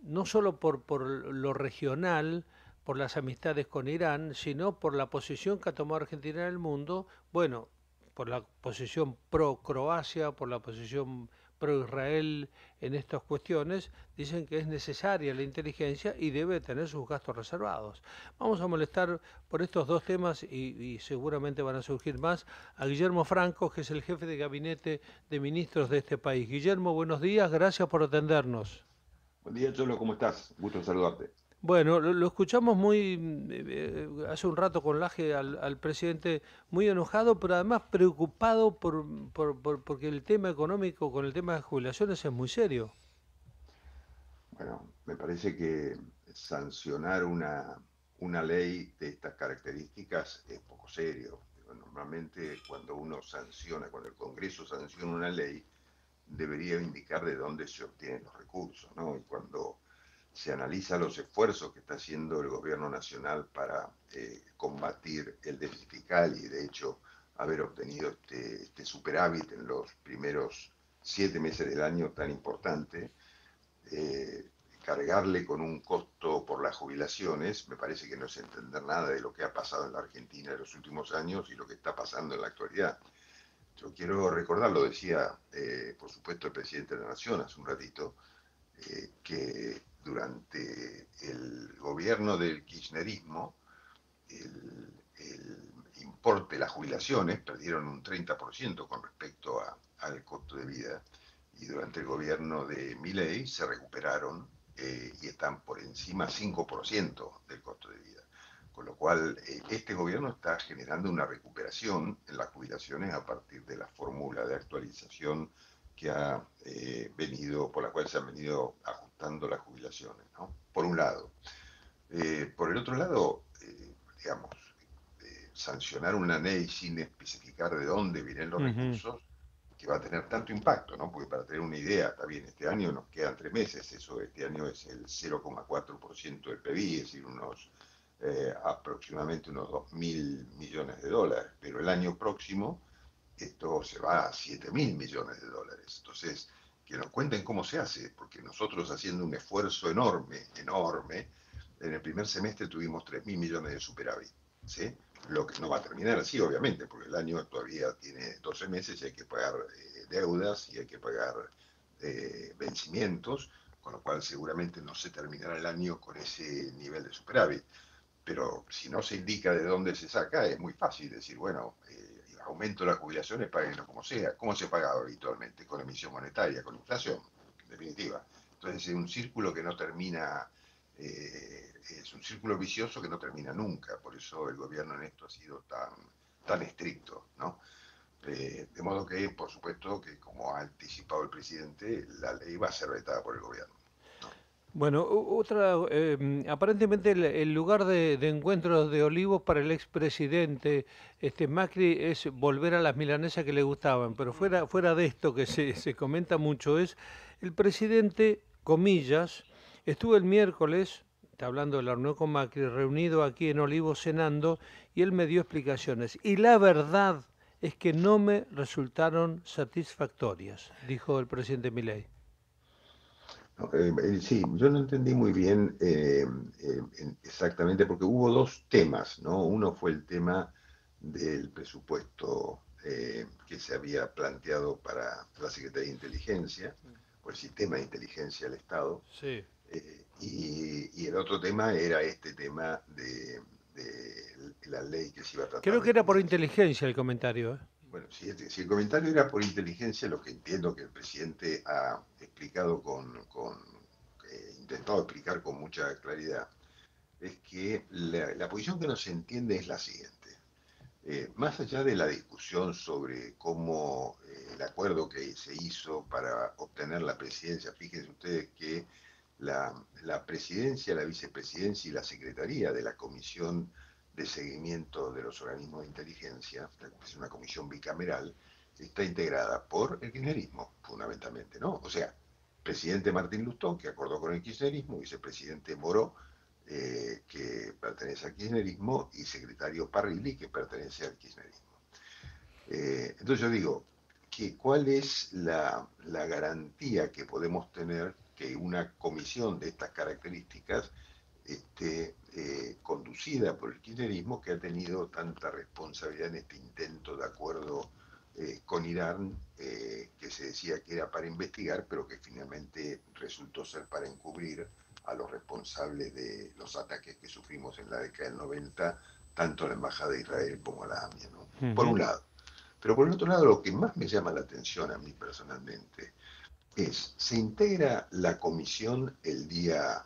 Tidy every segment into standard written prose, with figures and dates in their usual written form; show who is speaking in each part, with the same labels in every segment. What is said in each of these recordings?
Speaker 1: no solo por lo regional, por las amistades con Irán, sino por la posición que ha tomado Argentina en el mundo, bueno, por la posición pro Croacia, por la posición pro Israel en estas cuestiones, dicen que es necesaria la inteligencia y debe tener sus gastos reservados. Vamos a molestar por estos dos temas y seguramente van a surgir más a Guillermo Franco, que es el jefe de gabinete de ministros de este país. Guillermo, buenos días, gracias por atendernos.
Speaker 2: Buen día, Cholo, ¿cómo estás? Gusto en saludarte.
Speaker 1: Bueno, lo escuchamos muy hace un rato con Laje al presidente muy enojado, pero además preocupado porque el tema económico con el tema de jubilaciones es muy serio.
Speaker 2: Bueno, me parece que sancionar una ley de estas características es poco serio. Digo, normalmente cuando uno sanciona, cuando el Congreso sanciona una ley, debería indicar de dónde se obtienen los recursos, ¿no? Y cuando se analiza los esfuerzos que está haciendo el gobierno nacional para combatir el déficit fiscal y de hecho haber obtenido este superávit en los primeros 7 meses del año tan importante, eh, cargarle con un costo por las jubilaciones, me parece que no es entender nada de lo que ha pasado en la Argentina en los últimos años y lo que está pasando en la actualidad. Yo quiero recordar, lo decía por supuesto el presidente de la Nación hace un ratito, que durante el gobierno del kirchnerismo el importe, las jubilaciones perdieron un 30% con respecto al costo de vida y durante el gobierno de Milei se recuperaron y están por encima 5% del costo de vida. Con lo cual, este gobierno está generando una recuperación en las jubilaciones a partir de la fórmula de actualización que ha venido, por la cual se han venido ajustando las jubilaciones, ¿no? Por un lado. Por el otro lado, digamos, sancionar una ley sin especificar de dónde vienen los
Speaker 1: Ujú.
Speaker 2: recursos, que va a tener tanto impacto, ¿no? Porque para tener una idea, está bien, este año nos quedan 3 meses, eso este año es el 0,4% del PBI, es decir, aproximadamente unos 2.000 millones de dólares, pero el año próximo esto se va a 7.000 millones de dólares. Entonces, que nos cuenten cómo se hace, porque nosotros haciendo un esfuerzo enorme, enorme, en el primer semestre tuvimos 3.000 millones de superávit, ¿sí? Lo que no va a terminar así, obviamente, porque el año todavía tiene 12 meses y hay que pagar deudas y hay que pagar vencimientos, con lo cual seguramente no se terminará el año con ese nivel de superávit. Pero si no se indica de dónde se saca, es muy fácil decir, bueno, aumento las jubilaciones, páguenlo como sea. ¿Cómo se paga habitualmente? Con emisión monetaria, con inflación, en definitiva. Entonces es un círculo que no termina, es un círculo vicioso que no termina nunca. Por eso el gobierno en esto ha sido tan estricto, ¿no? De modo que, por supuesto, que como ha anticipado el presidente, la ley va a ser vetada por el gobierno, ¿no?
Speaker 1: Bueno, otra, aparentemente el lugar de encuentro de Olivos para el expresidente Macri es volver a las milanesas que le gustaban, pero fuera de esto que se comenta mucho es el presidente, comillas, estuvo el miércoles, está hablando de la reunión con Macri, reunido aquí en Olivos cenando y él me dio explicaciones. Y la verdad es que no me resultaron satisfactorias, dijo el presidente Milei.
Speaker 2: No, sí, yo no entendí muy bien exactamente porque hubo dos temas, ¿no? Uno fue el tema del presupuesto que se había planteado para la Secretaría de Inteligencia, o el sistema de inteligencia del Estado,
Speaker 1: Sí.
Speaker 2: y el otro tema era este tema de la ley que se iba a tratar
Speaker 1: Creo que
Speaker 2: de
Speaker 1: era por
Speaker 2: jubilación.
Speaker 1: inteligencia el comentario, ¿eh?
Speaker 2: Bueno, si el comentario era por inteligencia, lo que entiendo que el presidente ha explicado intentado explicar con mucha claridad, es que la posición que no se entiende es la siguiente. Más allá de la discusión sobre cómo el acuerdo que se hizo para obtener la presidencia, fíjense ustedes que la presidencia, la vicepresidencia y la secretaría de la Comisión de Seguimiento de los Organismos de Inteligencia, es una comisión bicameral, está integrada por el kirchnerismo, fundamentalmente, ¿no? O sea, presidente Martín Lustó, que acordó con el kirchnerismo, vicepresidente Moró, que pertenece al kirchnerismo, y secretario Parrilli, que pertenece al kirchnerismo. Entonces yo digo, ¿cuál es la garantía que podemos tener que una comisión de estas características conducida por el kirchnerismo, que ha tenido tanta responsabilidad en este intento de acuerdo con Irán, que se decía que era para investigar, pero que finalmente resultó ser para encubrir a los responsables de los ataques que sufrimos en la década del 90, tanto la Embajada de Israel como la AMIA, ¿no? Por un lado. Pero por el otro lado, lo que más me llama la atención a mí personalmente es, se integra la comisión el día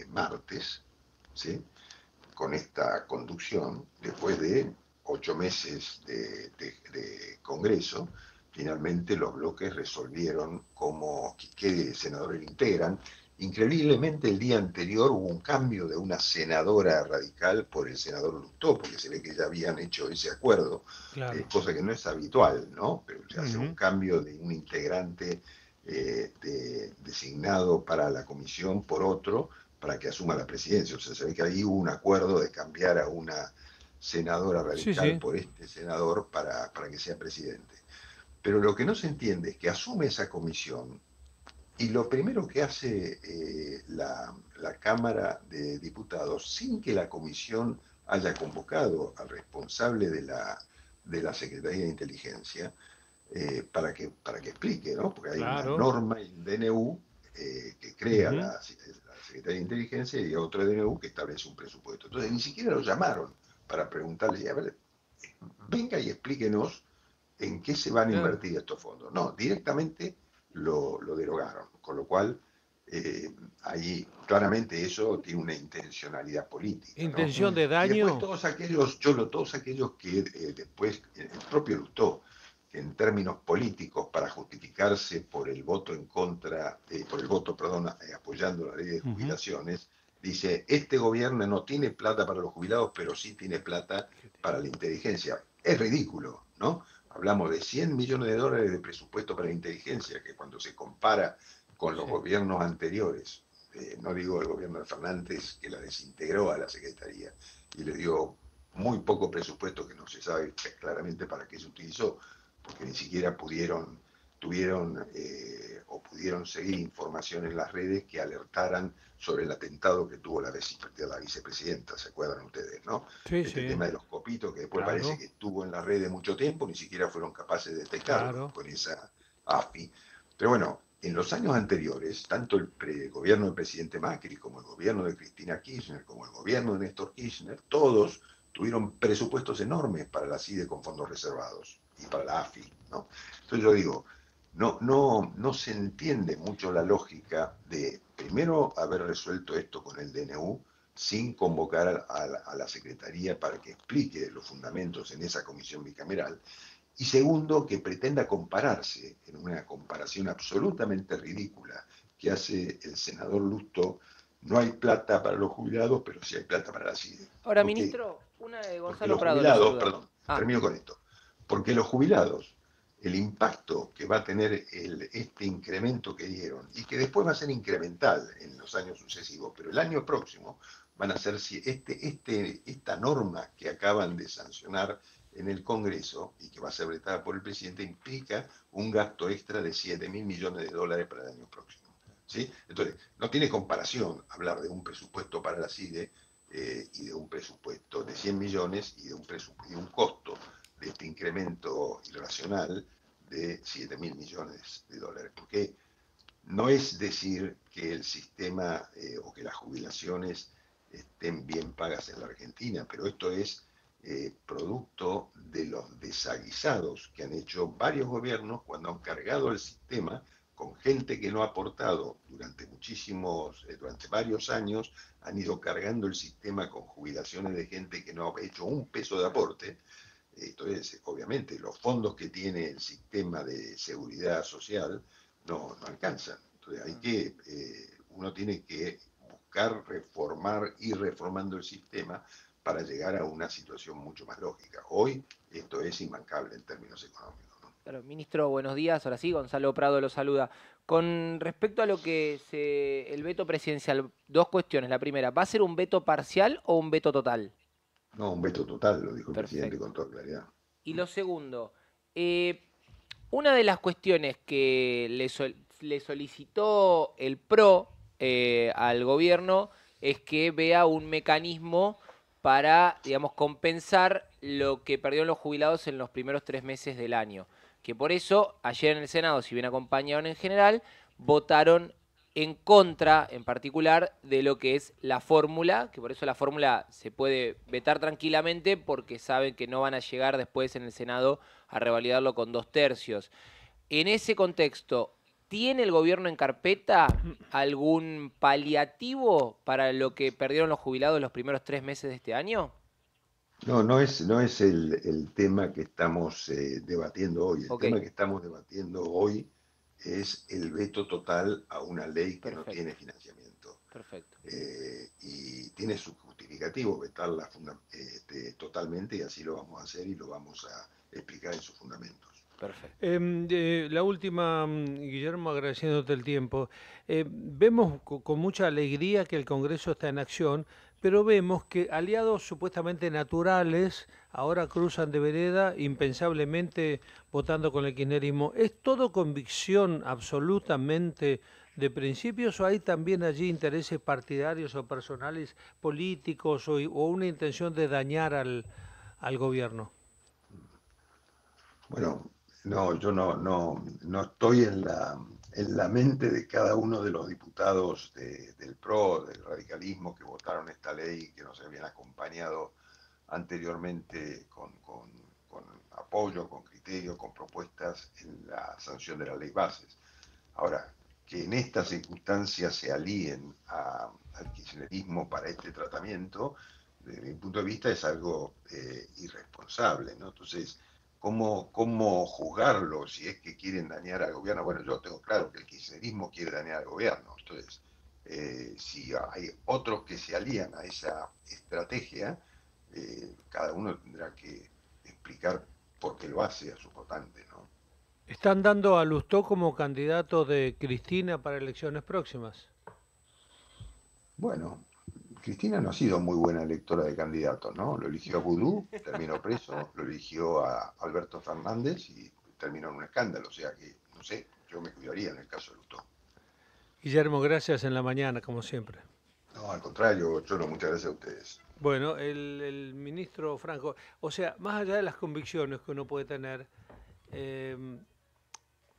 Speaker 2: martes, ¿sí? Con esta conducción, después de 8 meses de Congreso, finalmente los bloques resolvieron qué senadores integran. Increíblemente el día anterior hubo un cambio de una senadora radical por el senador Lustó, porque se ve que ya habían hecho ese acuerdo,
Speaker 1: Claro.
Speaker 2: cosa que no es habitual, ¿no? Pero se hace un cambio de un integrante designado para la comisión por otro, para que asuma la presidencia. O sea, se ve que ahí hubo un acuerdo de cambiar a una senadora
Speaker 1: Sí,
Speaker 2: radical
Speaker 1: sí.
Speaker 2: por este senador para que sea presidente. Pero lo que no se entiende es que asume esa comisión y lo primero que hace la Cámara de Diputados, sin que la comisión haya convocado al responsable de la Secretaría de Inteligencia, para que explique, ¿no? Porque hay una
Speaker 1: Claro.
Speaker 2: norma y un DNU que crea la Secretaría de Inteligencia y otro DNU que establece un presupuesto. Entonces ni siquiera lo llamaron para preguntarle, a ver, venga y explíquenos en qué se van a
Speaker 1: Claro.
Speaker 2: invertir estos fondos. No, directamente lo derogaron, con lo cual ahí claramente eso tiene una intencionalidad política, ¿no?
Speaker 1: Intención de
Speaker 2: Y después
Speaker 1: daño.
Speaker 2: todos aquellos que después, el propio Lustó, que en términos políticos, para justificarse por el voto en contra, por el voto, perdón, apoyando la ley de jubilaciones, dice, este gobierno no tiene plata para los jubilados, pero sí tiene plata para la inteligencia. Es ridículo, ¿no? Hablamos de 100 millones de dólares de presupuesto para la inteligencia, que cuando se compara con los
Speaker 1: Sí.
Speaker 2: gobiernos anteriores, no digo el gobierno de Fernández, que la desintegró a la Secretaría y le dio muy poco presupuesto que no se sabe claramente para qué se utilizó, porque ni siquiera tuvieron o pudieron seguir información en las redes que alertaran sobre el atentado que tuvo la vicepresidenta, ¿se acuerdan ustedes, no?
Speaker 1: Sí,
Speaker 2: Este
Speaker 1: sí.
Speaker 2: tema de los copitos, que después parece
Speaker 1: Claro.
Speaker 2: que estuvo en las redes mucho tiempo, ni siquiera fueron capaces de detectarlo
Speaker 1: Claro.
Speaker 2: con esa AFI. Pero bueno, en los años anteriores, tanto el gobierno del presidente Macri como el gobierno de Cristina Kirchner, como el gobierno de Néstor Kirchner, todos tuvieron presupuestos enormes para la CIDE con fondos reservados y para la AFI, ¿no? Entonces yo digo, no se entiende mucho la lógica de, primero, haber resuelto esto con el DNU sin convocar a la Secretaría para que explique los fundamentos en esa comisión bicameral, y segundo, que pretenda compararse en una comparación absolutamente ridícula que hace el senador Lustó. No hay plata para los jubilados, pero sí hay plata para la CIDE.
Speaker 3: Ahora,
Speaker 2: Porque
Speaker 3: ministro, una de
Speaker 2: porque
Speaker 3: Gonzalo
Speaker 2: los
Speaker 3: Prado lo
Speaker 2: jubilados,
Speaker 3: saluda.
Speaker 2: perdón,
Speaker 3: Ah,
Speaker 2: termino con esto, porque los jubilados, el impacto que va a tener este incremento que dieron y que después va a ser incremental en los años sucesivos, pero el año próximo van a ser si esta norma que acaban de sancionar en el Congreso y que va a ser vetada por el presidente implica un gasto extra de 7.000 millones de dólares para el año próximo. ¿Sí? Entonces, no tiene comparación hablar de un presupuesto para la CIDE y de un presupuesto de 100 millones y de un costo de este incremento irracional de 7.000 millones de dólares. Porque no es decir que el sistema o que las jubilaciones estén bien pagas en la Argentina, pero esto es producto de los desaguisados que han hecho varios gobiernos cuando han cargado el sistema con gente que no ha aportado durante varios años, han ido cargando el sistema con jubilaciones de gente que no ha hecho un peso de aporte. Entonces, obviamente, los fondos que tiene el sistema de seguridad social no alcanzan. Entonces, uno tiene que buscar reformar y reformando el sistema para llegar a una situación mucho más lógica. Hoy esto es imbancable en términos económicos, ¿no?
Speaker 3: claro, ministro, buenos días. Ahora sí, Gonzalo Prado lo saluda. Con respecto a el veto presidencial, dos cuestiones. La primera, ¿va a ser un veto parcial o un veto total?
Speaker 2: No, un veto total, lo dijo el presidente
Speaker 3: Perfecto.
Speaker 2: con toda claridad.
Speaker 3: Y lo segundo, una de las cuestiones que le solicitó el PRO al gobierno es que vea un mecanismo para, digamos, compensar lo que perdieron los jubilados en los primeros 3 meses del año. Que por eso, ayer en el Senado, si bien acompañaron en general, votaron en contra, en particular, de lo que es la fórmula, que por eso la fórmula se puede vetar tranquilamente porque saben que no van a llegar después en el Senado a revalidarlo con 2/3. En ese contexto, ¿tiene el gobierno en carpeta algún paliativo para lo que perdieron los jubilados los primeros 3 meses de este año?
Speaker 2: No es el tema que estamos debatiendo hoy. El
Speaker 3: Ok,
Speaker 2: tema que estamos debatiendo hoy es el veto total a una ley que no
Speaker 3: perfecto,
Speaker 2: tiene financiamiento.
Speaker 3: perfecto.
Speaker 2: Y tiene su justificativo vetarla totalmente, y así lo vamos a hacer y lo vamos a explicar en sus fundamentos.
Speaker 3: Perfecto.
Speaker 1: La última, Guillermo, agradeciéndote el tiempo. Vemos con mucha alegría que el Congreso está en acción, pero vemos que aliados supuestamente naturales ahora cruzan de vereda, impensablemente votando con el kirchnerismo. ¿Es todo convicción absolutamente de principios o hay también allí intereses partidarios o personales, políticos o una intención de dañar al gobierno?
Speaker 2: Bueno, no, yo no estoy en la mente de cada uno de los diputados del PRO, del radicalismo, que votaron esta ley y que nos habían acompañado anteriormente con apoyo, con criterio, con propuestas en la sanción de la ley bases. Ahora, que en estas circunstancias se alíen al kirchnerismo para este tratamiento, desde mi punto de vista es algo irresponsable, ¿no? Entonces, ¿cómo juzgarlo si es que quieren dañar al gobierno? Bueno, yo tengo claro que el kirchnerismo quiere dañar al gobierno. Entonces, si hay otros que se alían a esa estrategia, cada uno tendrá que explicar por qué lo hace a sus votantes, ¿no?
Speaker 1: Están dando a Lustó como candidato de Cristina para elecciones próximas.
Speaker 2: Bueno, Cristina no ha sido muy buena electora de candidatos, ¿no? Lo eligió a Vudú, terminó preso, lo eligió a Alberto Fernández y terminó en un escándalo. O sea que, no sé, yo me cuidaría en el caso de Lustó.
Speaker 1: Guillermo, gracias en la mañana, como siempre.
Speaker 2: No, al contrario, Cholo, muchas gracias a ustedes.
Speaker 1: Bueno, el ministro Franco, o sea, más allá de las convicciones que uno puede tener, eh,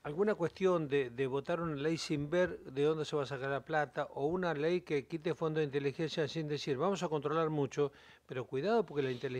Speaker 1: alguna cuestión de votar una ley sin ver de dónde se va a sacar la plata o una ley que quite fondos de inteligencia sin decir, vamos a controlar mucho, pero cuidado porque la inteligencia